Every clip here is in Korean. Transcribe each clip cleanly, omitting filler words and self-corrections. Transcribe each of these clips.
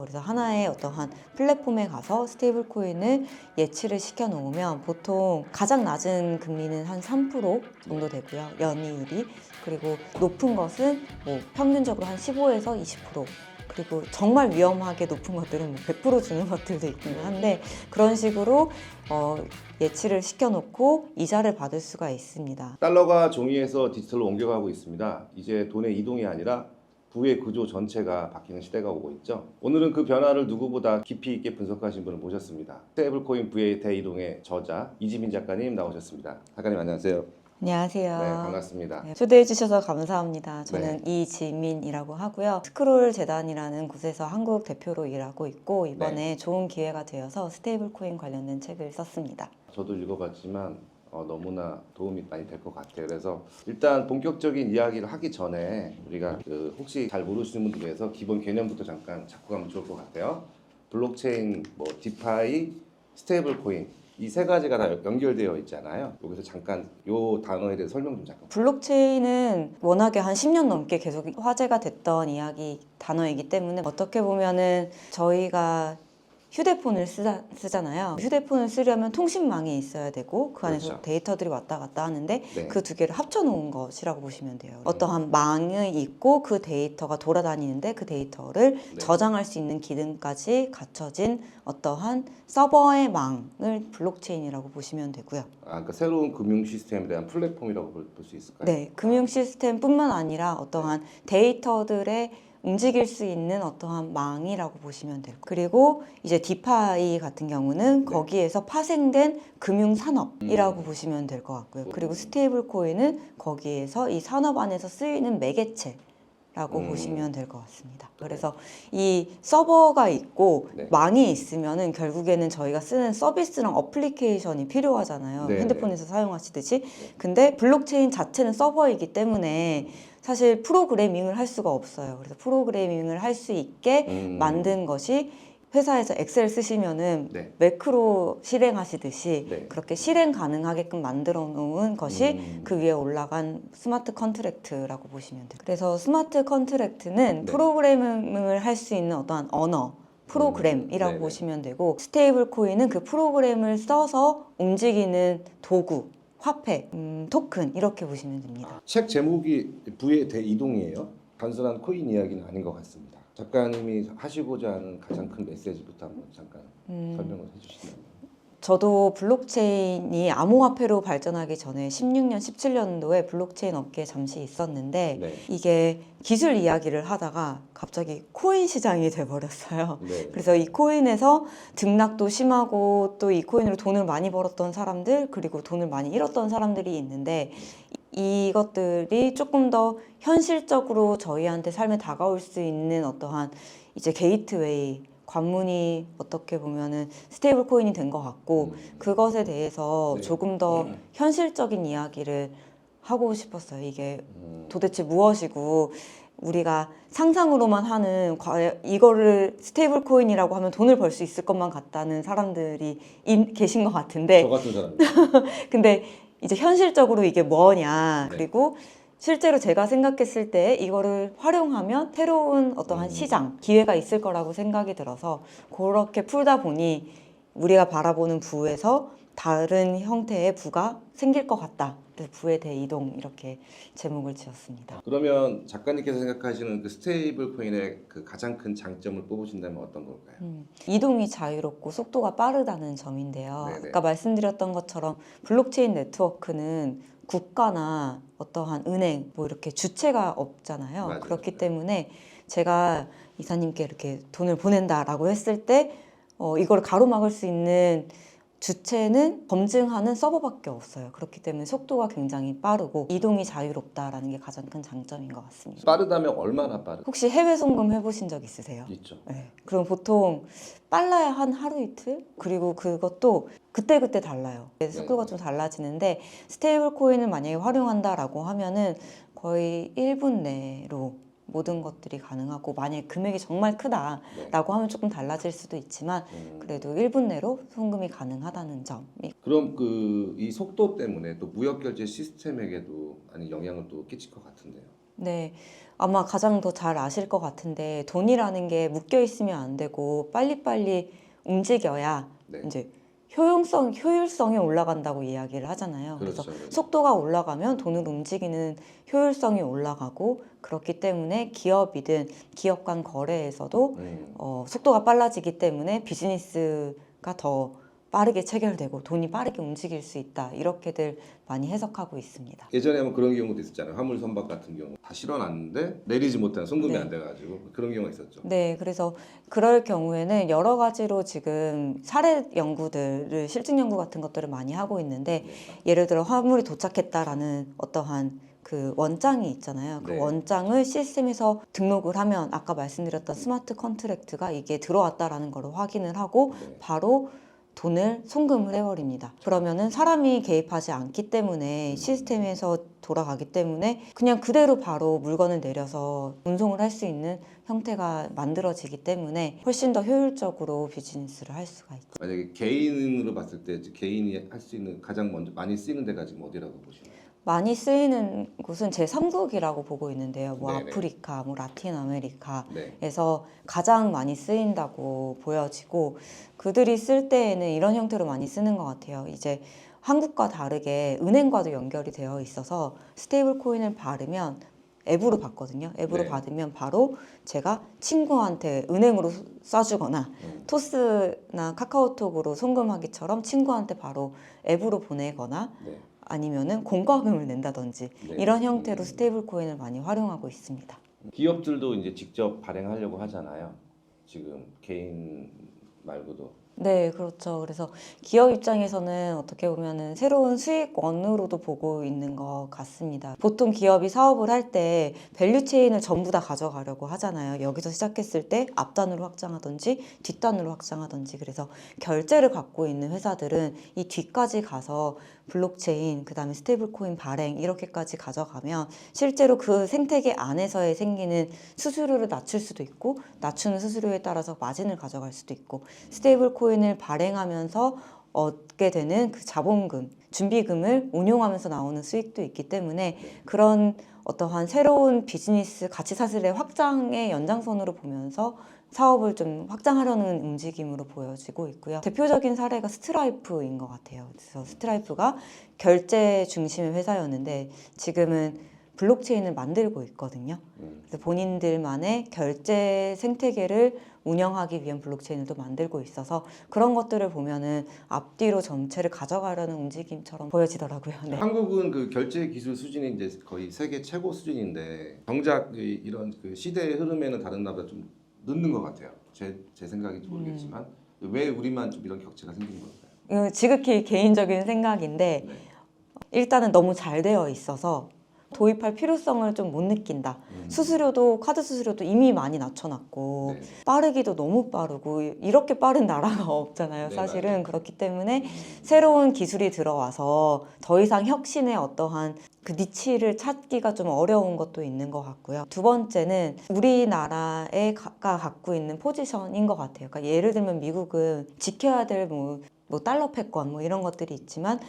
그래서 하나의 어떠한 플랫폼에 가서 스테이블 코인을 예치를 시켜 놓으면 보통 가장 낮은 금리는 한 3% 정도 되고요. 연이율이. 그리고 높은 것은 뭐 평균적으로 한 15에서 20%. 그리고 정말 위험하게 높은 것들은 뭐 100% 주는 것들도 있긴 한데 그런 식으로 예치를 시켜놓고 이자를 받을 수가 있습니다. 달러가 종이에서 디지털로 옮겨가고 있습니다. 이제 돈의 이동이 아니라 부의 구조 전체가 바뀌는 시대가 오고 있죠. 오늘은 그 변화를 누구보다 깊이 있게 분석하신 분을 모셨습니다. 스테이블코인 부의 대이동의 저자 이지민 작가님 나오셨습니다. 작가님 안녕하세요. 안녕하세요. 네, 반갑습니다. 네, 초대해 주셔서 감사합니다. 저는 네. 이지민이라고 하고요. 스크롤 재단이라는 곳에서 한국 대표로 일하고 있고 이번에 좋은 기회가 되어서 스테이블 코인 관련된 책을 썼습니다. 저도 읽어봤지만 너무나 도움이 많이 될 것 같아요. 그래서 일단 본격적인 이야기를 하기 전에 우리가 혹시 잘 모르시는 분들 위해서 기본 개념부터 잠깐 잡고 가면 좋을 것 같아요. 블록체인, 뭐 디파이, 스테이블 코인 이 세 가지가 다 연결되어 있잖아요. 여기서 잠깐 요 단어에 대해 설명 좀 잠깐. 블록체인은 워낙에 한 10년 넘게 계속 화제가 됐던 단어이기 때문에 어떻게 보면은 저희가 휴대폰을 쓰잖아요. 휴대폰을 쓰려면 통신망이 있어야 되고 그 안에서 그렇죠. 데이터들이 왔다 갔다 하는데 네. 그 두 개를 합쳐 놓은 것이라고 보시면 돼요. 어떠한 망이 있고 그 데이터가 돌아다니는데 그 데이터를 저장할 수 있는 기능까지 갖춰진 어떠한 서버의 망을 블록체인이라고 보시면 되고요. 그러니까 새로운 금융 시스템에 대한 플랫폼이라고 볼 수 있을까요? 네, 금융 시스템뿐만 아니라 어떠한 데이터들의 움직일 수 있는 어떠한 망이라고 보시면 돼요. 그리고 이제 디파이 같은 경우는 거기에서 파생된 금융 산업이라고 보시면 될 것 같고요. 그리고 스테이블 코인은 거기에서 이 산업 안에서 쓰이는 매개체라고 보시면 될 것 같습니다. 그래서 이 서버가 있고 망이 있으면은 결국에는 저희가 쓰는 서비스랑 어플리케이션이 필요하잖아요. 핸드폰에서 사용하시듯이. 근데 블록체인 자체는 서버이기 때문에 사실 프로그래밍을 할 수가 없어요. 그래서 프로그래밍을 할 수 있게 만든 것이 회사에서 엑셀 쓰시면은 매크로 실행하시듯이 그렇게 실행 가능하게끔 만들어 놓은 것이 그 위에 올라간 스마트 컨트랙트라고 보시면 돼요. 그래서 스마트 컨트랙트는 프로그래밍을 할 수 있는 어떠한 언어 프로그램이라고 보시면 되고 스테이블 코인은 그 프로그램을 써서 움직이는 도구 화폐, 토큰 이렇게 보시면 됩니다. 책 제목이 부의 대이동이에요. 단순한 코인 이야기는 아닌 것 같습니다. 작가님이 하시고자 하는 가장 큰 메시지부터 한번 잠깐 설명을 해주시면. 저도 블록체인이 암호화폐로 발전하기 전에 16년, 17년도에 블록체인 업계에 잠시 있었는데 이게 기술 이야기를 하다가 갑자기 코인 시장이 돼버렸어요. 그래서 이 코인에서 등락도 심하고 또 이 코인으로 돈을 많이 벌었던 사람들 그리고 돈을 많이 잃었던 사람들이 있는데 이것들이 조금 더 현실적으로 저희한테 삶에 다가올 수 있는 어떠한 이제 게이트웨이 관문이 어떻게 보면은 스테이블 코인이 된 것 같고 그것에 대해서 조금 더 현실적인 이야기를 하고 싶었어요. 이게 도대체 무엇이고 우리가 상상으로만 하는 이거를 스테이블 코인이라고 하면 돈을 벌 수 있을 것만 같다는 사람들이 계신 것 같은데 저 같은 사람. 근데 이제 현실적으로 이게 뭐냐 그리고 실제로 제가 생각했을 때 이거를 활용하면 새로운 어떠한 시장, 기회가 있을 거라고 생각이 들어서 그렇게 풀다 보니 우리가 바라보는 부에서 다른 형태의 부가 생길 것 같다. 그래서 부의 대이동 이렇게 제목을 지었습니다. 그러면 작가님께서 생각하시는 그 스테이블 코인의 그 가장 큰 장점을 뽑으신다면 어떤 걸까요? 이동이 자유롭고 속도가 빠르다는 점인데요. 아까 말씀드렸던 것처럼 블록체인 네트워크는 국가나 어떠한 은행 뭐 이렇게 주체가 없잖아요. 그렇기 때문에 제가 이사님께 이렇게 돈을 보낸다라고 했을 때 이걸 가로막을 수 있는 주체는 검증하는 서버밖에 없어요. 그렇기 때문에 속도가 굉장히 빠르고 이동이 자유롭다라는 게 가장 큰 장점인 것 같습니다. 빠르다면 얼마나 빠르다? 혹시 해외 송금 해보신 적 있으세요? 있죠. 네. 그럼 보통 빨라야 한 하루 이틀? 그리고 그것도 그때그때 달라요. 속도가 좀 달라지는데 스테이블 코인을 만약에 활용한다라고 하면은 거의 1분 내로 모든 것들이 가능하고 만약에 금액이 정말 크다라고 하면 조금 달라질 수도 있지만 그래도 1분 내로 송금이 가능하다는 점. 그럼 이 속도 때문에 또 무역 결제 시스템에게도 많이 영향을 또 끼칠 것 같은데요. 네, 아마 가장 더 잘 아실 것 같은데 돈이라는 게 묶여 있으면 안 되고 빨리빨리 움직여야 네. 이제 효율성이 올라간다고 이야기를 하잖아요. 그래서 그렇죠. 그렇죠. 속도가 올라가면 돈을 움직이는 효율성이 올라가고 그렇기 때문에 기업이든 기업 간 거래에서도 속도가 빨라지기 때문에 비즈니스가 더 빠르게 체결되고 돈이 빠르게 움직일 수 있다. 이렇게들 많이 해석하고 있습니다. 예전에 한번 그런 경우도 있었잖아요. 화물 선박 같은 경우 다 실어놨는데 내리지 못한 송금이 네. 안 돼가지고 그런 경우가 있었죠. 네, 그래서 그럴 경우에는 여러 가지로 지금 사례 연구들을 실증 연구 같은 것들을 많이 하고 있는데 네. 예를 들어 화물이 도착했다라는 어떠한 그 원장이 있잖아요. 그 네. 원장을 시스템에서 등록을 하면 아까 말씀드렸던 스마트 컨트랙트가 이게 들어왔다라는 걸 확인을 하고 네. 바로 돈을 송금을 해버립니다. 그러면은 사람이 개입하지 않기 때문에 시스템에서 돌아가기 때문에 그냥 그대로 바로 물건을 내려서 운송을 할 수 있는 형태가 만들어지기 때문에 훨씬 더 효율적으로 비즈니스를 할 수가 있죠. 만약에 개인으로 봤을 때 개인이 할 수 있는 가장 먼저 많이 쓰이는 데가 지금 어디라고 보시나요? 많이 쓰이는 곳은 제3국이라고 보고 있는데요. 뭐 네네. 아프리카, 뭐 라틴 네. 아메리카에서 가장 많이 쓰인다고 보여지고 그들이 쓸 때에는 이런 형태로 많이 쓰는 것 같아요. 이제 한국과 다르게 은행과도 연결이 되어 있어서 스테이블 코인을 받으면 앱으로 받거든요. 앱으로 네. 받으면 바로 제가 친구한테 은행으로 쏴주거나 토스나 카카오톡으로 송금하기처럼 친구한테 바로 앱으로 보내거나 네. 아니면은 공과금을 낸다든지 네. 이런 형태로 스테이블 코인을 많이 활용하고 있습니다. 기업들도 이제 직접 발행하려고 하잖아요. 지금 개인 말고도. 네, 그렇죠. 그래서 기업 입장에서는 어떻게 보면은 새로운 수익원으로도 보고 있는 것 같습니다. 보통 기업이 사업을 할 때 밸류 체인을 전부 다 가져가려고 하잖아요. 여기서 시작했을 때 앞단으로 확장하든지 뒷단으로 확장하든지 그래서 결제를 갖고 있는 회사들은 이 뒤까지 가서 블록체인, 그다음에 스테이블 코인 발행 이렇게까지 가져가면 실제로 그 생태계 안에서의 생기는 수수료를 낮출 수도 있고 낮추는 수수료에 따라서 마진을 가져갈 수도 있고 스테이블 코인을 발행하면서 얻게 되는 그 자본금, 준비금을 운용하면서 나오는 수익도 있기 때문에 그런 어떠한 새로운 비즈니스 가치 사슬의 확장의 연장선으로 보면서 사업을 좀 확장하려는 움직임으로 보여지고 있고요. 대표적인 사례가 스트라이프인 것 같아요. 그래서 스트라이프가 결제 중심의 회사였는데 지금은 블록체인을 만들고 있거든요. 그래서 본인들만의 결제 생태계를 운영하기 위한 블록체인을 또 만들고 있어서 그런 것들을 보면은 앞뒤로 전체를 가져가려는 움직임처럼 보여지더라고요. 네. 한국은 그 결제 기술 수준이 이제 거의 세계 최고 수준인데 정작 이런 그 시대의 흐름에는 다른 나라보다 좀 늦는 것 같아요. 제 생각인지 모르겠지만 왜 우리만 좀 이런 격차가 생기는 걸까요? 이거 지극히 개인적인 생각인데 네. 일단은 너무 잘 되어 있어서 도입할 필요성을 좀 못 느낀다. 수수료도 카드 수수료도 이미 많이 낮춰놨고 네. 빠르기도 너무 빠르고 이렇게 빠른 나라가 없잖아요. 네, 사실은 맞아요. 그렇기 때문에 새로운 기술이 들어와서 더 이상 혁신의 어떠한 그 니치를 찾기가 좀 어려운 것도 있는 것 같고요. 두 번째는 우리나라가 갖고 있는 포지션인 것 같아요. 그러니까 예를 들면 미국은 지켜야 될 뭐 달러 패권 뭐 이런 것들이 있지만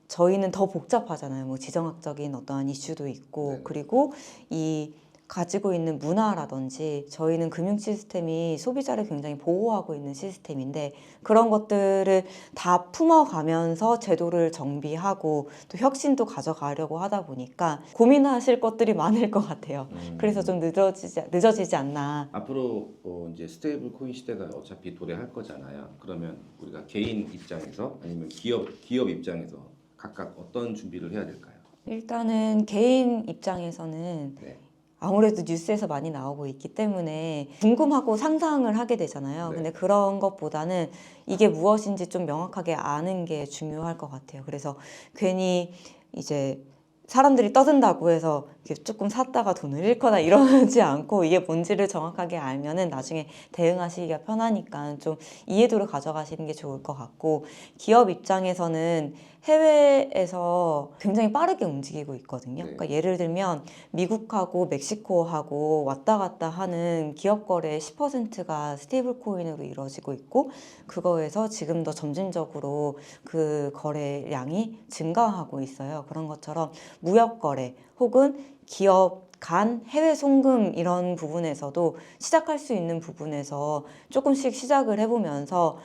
저희는 더 복잡하잖아요. 뭐 지정학적인 어떠한 이슈도 있고 네네. 그리고 이 가지고 있는 문화라든지 저희는 금융 시스템이 소비자를 굉장히 보호하고 있는 시스템인데 그런 것들을 다 품어가면서 제도를 정비하고 또 혁신도 가져가려고 하다 보니까 고민하실 것들이 많을 것 같아요. 그래서 좀 늦어지지 않나. 앞으로 이제 스테이블 코인 시대가 어차피 도래할 거잖아요. 그러면 우리가 개인 입장에서 아니면 기업 입장에서 각각 어떤 준비를 해야 될까요? 일단은 개인 입장에서는 네. 아무래도 뉴스에서 많이 나오고 있기 때문에 궁금하고 상상을 하게 되잖아요. 네. 근데 그런 것보다는 이게 무엇인지 좀 명확하게 아는 게 중요할 것 같아요. 그래서 괜히 이제 사람들이 떠든다고 해서 이렇게 조금 샀다가 돈을 잃거나 이러지 않고 이게 뭔지를 정확하게 알면은 나중에 대응하시기가 편하니까 좀 이해도를 가져가시는 게 좋을 것 같고 기업 입장에서는 해외에서 굉장히 빠르게 움직이고 있거든요. 네. 그러니까 예를 들면 미국하고 멕시코하고 왔다 갔다 하는 기업 거래의 10%가 스테이블 코인으로 이루어지고 있고 그거에서 지금 더 점진적으로 그 거래량이 증가하고 있어요. 그런 것처럼 무역 거래 혹은 기업 간 해외 송금 이런 부분에서도 시작할 수 있는 부분에서 조금씩 시작을 해보면서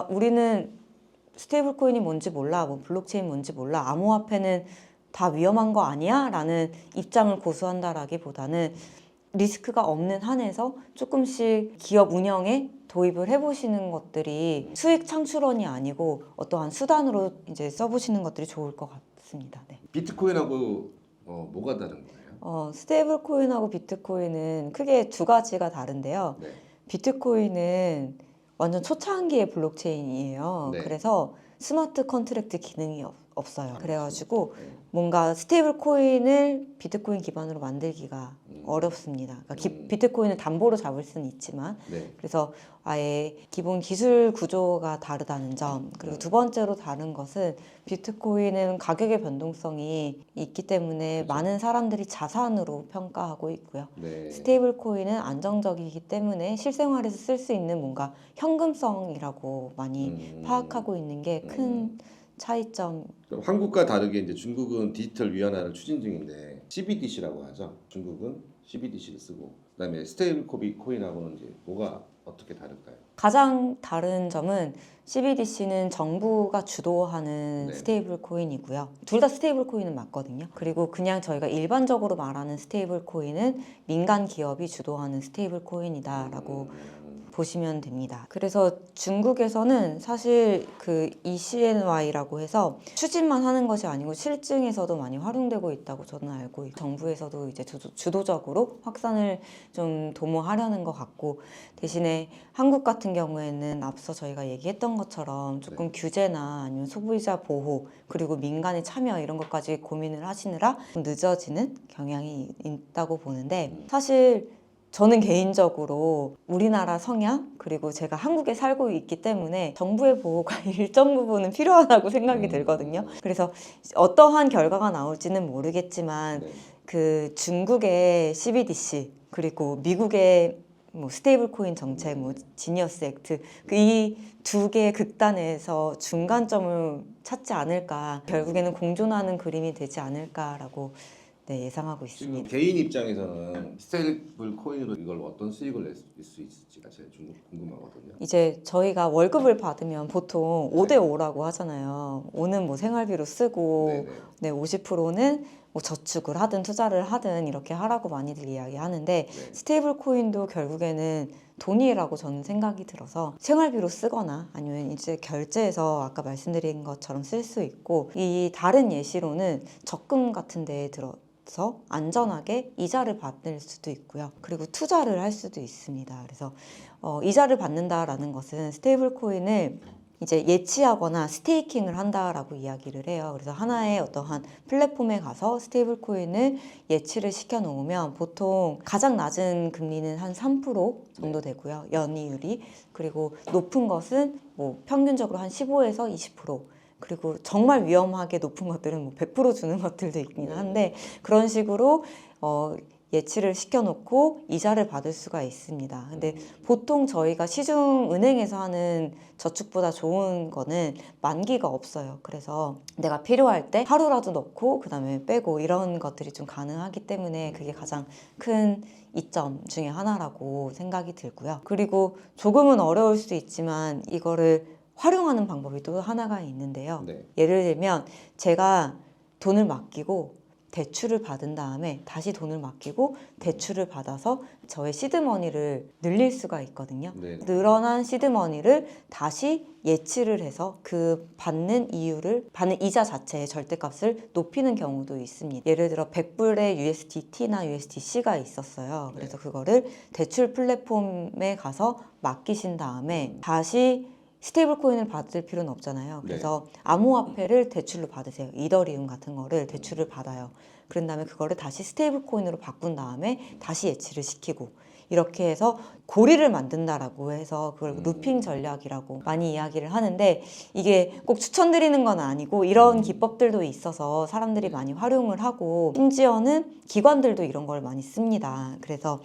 우리는 스테이블 코인이 뭔지 몰라, 뭐 블록체인 뭔지 몰라, 암호화폐는 다 위험한 거 아니야? 라는 입장을 고수한다라기보다는 리스크가 없는 한에서 조금씩 기업 운영에 도입을 해보시는 것들이 수익 창출원이 아니고 어떠한 수단으로 이제 써보시는 것들이 좋을 것 같습니다. 네. 비트코인하고 뭐가 다른 거예요? 스테이블 코인하고 비트코인은 크게 두 가지가 다른데요. 네. 비트코인은 완전 초창기의 블록체인이에요. 네. 그래서 스마트 컨트랙트 기능이 없어요. 그래가지고 네. 뭔가 스테이블 코인을 비트코인 기반으로 만들기가 어렵습니다. 그러니까 비트코인을 담보로 잡을 수는 있지만 네. 그래서 아예 기본 기술 구조가 다르다는 점. 그리고 두 번째로 다른 것은 비트코인은 가격의 변동성이 있기 때문에 그렇죠. 많은 사람들이 자산으로 평가하고 있고요. 네. 스테이블 코인은 안정적이기 때문에 실생활에서 쓸 수 있는 뭔가 현금성이라고 많이 파악하고 있는 게 큰 차이점. 그럼 한국과 다르게 이제 중국은 디지털 위안화를 추진 중인데 CBDC라고 하죠. 중국은 CBDC를 쓰고 그다음에 스테이블 코인하고는 이제 뭐가 어떻게 다를까요? 가장 다른 점은 CBDC는 정부가 주도하는 네. 스테이블 코인이고요. 둘 다 스테이블 코인은 맞거든요. 그리고 그냥 저희가 일반적으로 말하는 스테이블 코인은 민간 기업이 주도하는 스테이블 코인이다라고 보시면 됩니다. 그래서 중국에서는 사실 그 ECNY라고 해서 추진만 하는 것이 아니고 실증에서도 많이 활용되고 있다고 저는 알고 있고 정부에서도 이제 주도적으로 확산을 좀 도모하려는 것 같고 대신에 한국 같은 경우에는 앞서 저희가 얘기했던 것처럼 조금 규제나 아니면 소비자 보호 그리고 민간의 참여 이런 것까지 고민을 하시느라 좀 늦어지는 경향이 있다고 보는데 사실 저는 개인적으로 우리나라 성향 그리고 제가 한국에 살고 있기 때문에 정부의 보호가 일정 부분은 필요하다고 생각이 들거든요. 그래서 어떠한 결과가 나올지는 모르겠지만 네. 그 중국의 CBDC 그리고 미국의 뭐 스테이블 코인 정책, 뭐 지니어스 액트 이 두 개의 극단에서 중간점을 찾지 않을까 결국에는 공존하는 그림이 되지 않을까라고 예상하고 지금 있습니다. 개인 입장에서는 스테이블 코인으로 이걸 어떤 수익을 낼 수 있을지가 제일 궁금하거든요. 이제 저희가 월급을 받으면 보통 5대5라고 하잖아요. 5는 뭐 생활비로 쓰고, 네네. 50%는 뭐 저축을 하든 투자를 하든 이렇게 하라고 많이들 이야기하는데 스테이블 코인도 결국에는 돈이라고 저는 생각이 들어서 생활비로 쓰거나 아니면 이제 결제해서 아까 말씀드린 것처럼 쓸 수 있고 이 다른 예시로는 적금 같은 데에 들어서 안전하게 이자를 받을 수도 있고요. 그리고 투자를 할 수도 있습니다. 그래서 이자를 받는다라는 것은 스테이블 코인을 이제 예치하거나 스테이킹을 한다라고 이야기를 해요. 그래서 하나의 어떠한 플랫폼에 가서 스테이블 코인을 예치를 시켜 놓으면 보통 가장 낮은 금리는 한 3% 정도 되고요. 연이율이. 그리고 높은 것은 뭐 평균적으로 한 15에서 20%. 그리고 정말 위험하게 높은 것들은 뭐 100% 주는 것들도 있긴 한데 그런 식으로 예치를 시켜놓고 이자를 받을 수가 있습니다. 근데 보통 저희가 시중은행에서 하는 저축보다 좋은 거는 만기가 없어요. 그래서 내가 필요할 때 하루라도 넣고 그 다음에 빼고 이런 것들이 좀 가능하기 때문에 그게 가장 큰 이점 중에 하나라고 생각이 들고요. 그리고 조금은 어려울 수도 있지만 이거를 활용하는 방법이 또 하나가 있는데요. 네. 예를 들면 제가 돈을 맡기고 대출을 받은 다음에 다시 돈을 맡기고 대출을 받아서 저의 시드머니를 늘릴 수가 있거든요. 네. 늘어난 시드머니를 다시 예치를 해서 그 받는 이자 자체의 절대값을 높이는 경우도 있습니다. 예를 들어 100불의 USDT나 USDC가 있었어요. 그래서 그거를 대출 플랫폼에 가서 맡기신 다음에 다시 스테이블 코인을 받을 필요는 없잖아요. 그래서 암호화폐를 대출로 받으세요. 이더리움 같은 거를 대출을 받아요. 그런 다음에 그거를 다시 스테이블 코인으로 바꾼 다음에 다시 예치를 시키고 이렇게 해서 고리를 만든다라고 해서 그걸 루핑 전략이라고 많이 이야기를 하는데 이게 꼭 추천드리는 건 아니고 이런 기법들도 있어서 사람들이 많이 활용을 하고 심지어는 기관들도 이런 걸 많이 씁니다. 그래서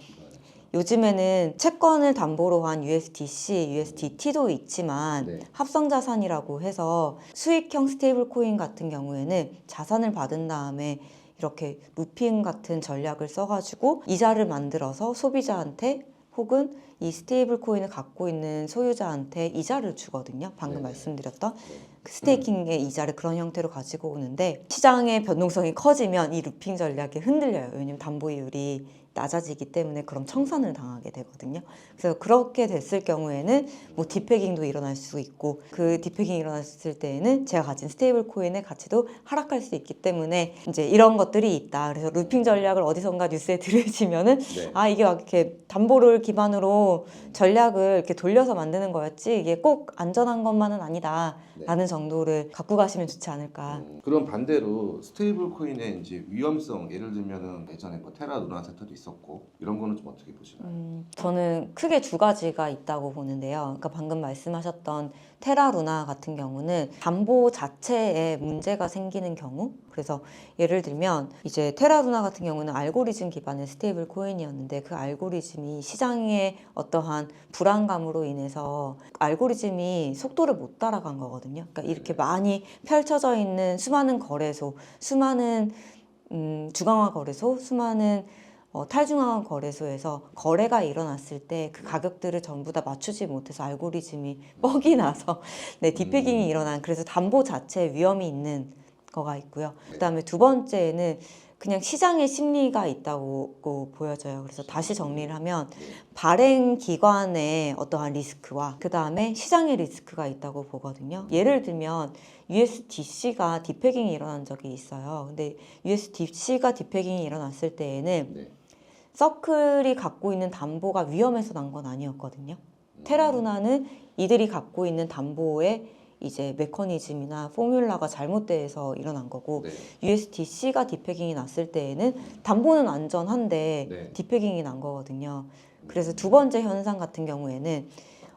요즘에는 채권을 담보로 한 USDC, USDT도 있지만 합성자산이라고 해서 수익형 스테이블 코인 같은 경우에는 자산을 받은 다음에 이렇게 루핑 같은 전략을 써가지고 이자를 만들어서 소비자한테 혹은 이 스테이블 코인을 갖고 있는 소유자한테 이자를 주거든요. 방금 네네. 말씀드렸던 네. 그 스테이킹의 이자를 그런 형태로 가지고 오는데 시장의 변동성이 커지면 이 루핑 전략이 흔들려요. 왜냐면 담보이율이 낮아지기 때문에 그럼 청산을 당하게 되거든요. 그래서 그렇게 됐을 경우에는 뭐 디패깅도 일어날 수 있고 그 디패깅이 일어났을 때에는 제가 가진 스테이블 코인의 가치도 하락할 수 있기 때문에 이제 이런 것들이 있다. 그래서 루핑 전략을 어디선가 뉴스에 들으시면은 네. 아 이게 막 이렇게 담보를 기반으로 전략을 이렇게 돌려서 만드는 거였지 이게 꼭 안전한 것만은 아니다. 네. 라는 정도를 갖고 가시면 좋지 않을까. 그럼 반대로 스테이블 코인의 이제 위험성, 예를 들면은 예전에 뭐 테라 루나 사태도 있었고 이런 거는 좀 어떻게 보시나요? 저는 크게 두 가지가 있다고 보는데요. 그러니까 방금 말씀하셨던 테라 루나 같은 경우는 담보 자체에 문제가 생기는 경우, 그래서 예를 들면 이제 테라 루나 같은 경우는 알고리즘 기반의 스테이블 코인이었는데 그 알고리즘이 시장의 어떠한 불안감으로 인해서 알고리즘이 속도를 못 따라간 거거든요. 그러니까 이렇게 많이 펼쳐져 있는 수많은 거래소, 수많은 주강화 거래소, 수많은 탈중앙화 거래소에서 거래가 일어났을 때 그 가격들을 전부 다 맞추지 못해서 알고리즘이 뻑이 나서 네, 디패깅이 일어난 그래서 담보 자체에 위험이 있는 거가 있고요. 그다음에 두 번째는 그냥 시장의 심리가 있다고 보여져요. 그래서 다시 정리를 하면 발행 기관의 어떠한 리스크와 그 다음에 시장의 리스크가 있다고 보거든요. 예를 들면 USDC가 디패깅이 일어난 적이 있어요. 근데 USDC가 디패깅이 일어났을 때에는 네. 서클이 갖고 있는 담보가 위험해서 난 건 아니었거든요. 테라루나는 이들이 갖고 있는 담보의 이제 메커니즘이나 포뮬라가 잘못돼서 일어난 거고 네. USDC가 디패깅이 났을 때에는 담보는 안전한데 네. 디패깅이 난 거거든요. 그래서 두 번째 현상 같은 경우에는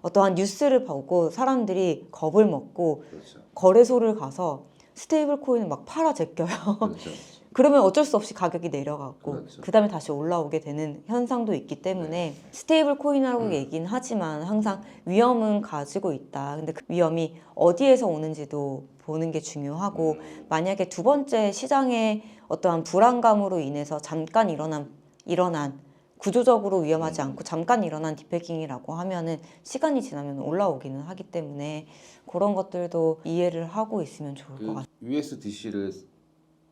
어떠한 뉴스를 보고 사람들이 겁을 먹고 그렇죠. 거래소를 가서 스테이블 코인을 막 팔아 제껴요. 그렇죠. 그러면 어쩔 수 없이 가격이 내려가고 그렇죠. 그다음에 다시 올라오게 되는 현상도 있기 때문에 스테이블 코인이라고 얘기는 하지만 항상 위험은 가지고 있다. 근데 그 위험이 어디에서 오는지도 보는 게 중요하고 만약에 두 번째 시장의 어떠한 불안감으로 인해서 잠깐 일어난 구조적으로 위험하지 않고 잠깐 일어난 디패깅이라고 하면은 시간이 지나면 올라오기는 하기 때문에 그런 것들도 이해를 하고 있으면 좋을 것 같아요. 그 USDC를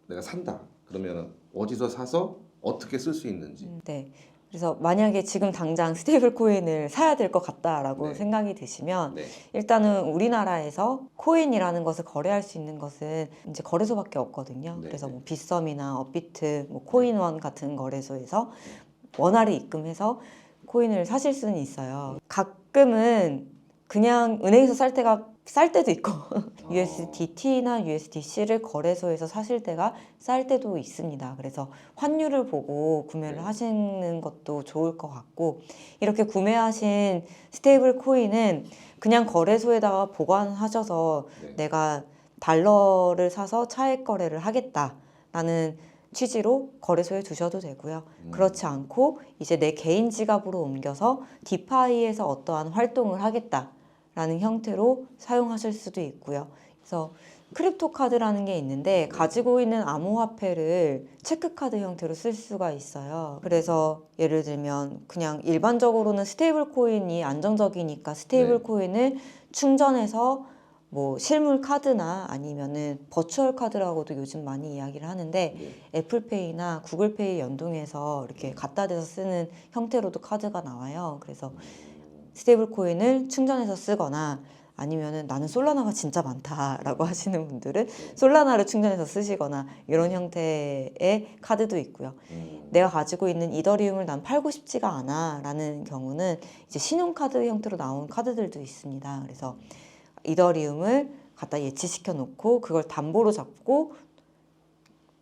내가 산다. 그러면은 어디서 사서 어떻게 쓸 수 있는지. 네. 그래서 만약에 지금 당장 스테이블 코인을 사야 될 것 같다라고 네. 생각이 드시면 네. 일단은 우리나라에서 코인이라는 것을 거래할 수 있는 것은 이제 거래소밖에 없거든요. 네. 그래서 뭐 빗썸이나 업비트, 뭐 코인원 같은 거래소에서 원화를 입금해서 코인을 사실 수는 있어요. 가끔은 그냥 은행에서 쌀 때도 있고 USDT나 USDC를 거래소에서 사실 때가 쌀 때도 있습니다. 그래서 환율을 보고 구매를 네. 하시는 것도 좋을 것 같고 이렇게 구매하신 스테이블 코인은 그냥 거래소에다가 보관하셔서 네. 내가 달러를 사서 차액 거래를 하겠다라는 취지로 거래소에 두셔도 되고요. 그렇지 않고 이제 내 개인 지갑으로 옮겨서 디파이에서 어떠한 활동을 하겠다라는 형태로 사용하실 수도 있고요. 그래서 크립토 카드라는 게 있는데 가지고 있는 암호화폐를 체크카드 형태로 쓸 수가 있어요. 그래서 예를 들면 그냥 일반적으로는 스테이블 코인이 안정적이니까 스테이블 네. 코인을 충전해서 뭐 실물 카드나 아니면은 버추얼 카드라고도 요즘 많이 이야기를 하는데 네. 애플페이나 구글페이 연동해서 이렇게 갖다 대서 쓰는 형태로도 카드가 나와요. 그래서 스테이블 코인을 충전해서 쓰거나 아니면은 나는 솔라나가 진짜 많다라고 하시는 분들은 솔라나를 충전해서 쓰시거나 이런 형태의 카드도 있고요. 내가 가지고 있는 이더리움을 난 팔고 싶지가 않아 라는 경우는 이제 신용카드 형태로 나온 카드들도 있습니다. 그래서 이더리움을 갖다 예치시켜 놓고 그걸 담보로 잡고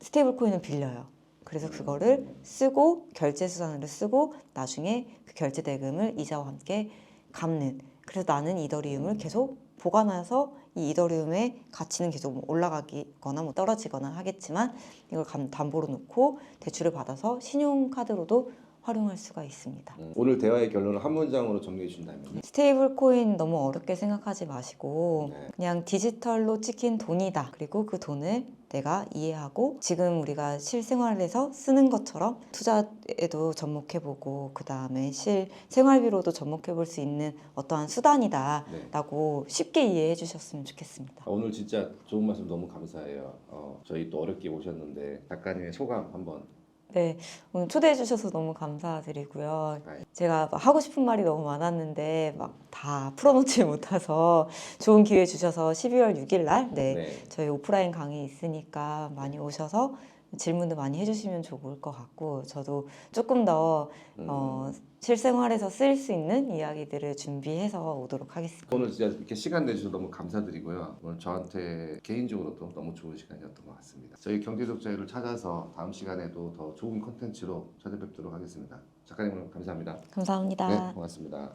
스테이블 코인을 빌려요. 그래서 그거를 쓰고 결제 수단으로 쓰고 나중에 그 결제 대금을 이자와 함께 갚는. 그래서 나는 이더리움을 계속 보관해서 이 이더리움의 가치는 계속 올라가거나 뭐 떨어지거나 하겠지만 이걸 담보로 놓고 대출을 받아서 신용카드로도 활용할 수가 있습니다. 오늘 대화의 결론을 한 문장으로 정리해 준다면 스테이블 코인 너무 어렵게 생각하지 마시고 네. 그냥 디지털로 찍힌 돈이다. 그리고 그 돈을 내가 이해하고 지금 우리가 실생활에서 쓰는 것처럼 투자에도 접목해보고 그 다음에 실생활비로도 접목해볼 수 있는 어떠한 수단이다라고 쉽게 이해해 주셨으면 좋겠습니다. 오늘 진짜 좋은 말씀 너무 감사해요. 저희 또 어렵게 오셨는데 작가님의 소감 한번. 네, 오늘 초대해 주셔서 너무 감사드리고요. 아이. 제가 막 하고 싶은 말이 너무 많았는데 막 다 풀어놓지 못해서 좋은 기회 주셔서 12월 6일 날 네. 저희 오프라인 강의 있으니까 많이 오셔서 질문도 많이 해주시면 좋을 것 같고 저도 조금 더 실생활에서 쓰일 수 있는 이야기들을 준비해서 오도록 하겠습니다. 오늘 진짜 이렇게 시간 내주셔서 너무 감사드리고요. 오늘 저한테 개인적으로도 너무 좋은 시간이었던 것 같습니다. 저희 경제독자를 찾아서 다음 시간에도 더 좋은 콘텐츠로 찾아뵙도록 하겠습니다. 작가님 오늘 감사합니다. 감사합니다. 네, 고맙습니다.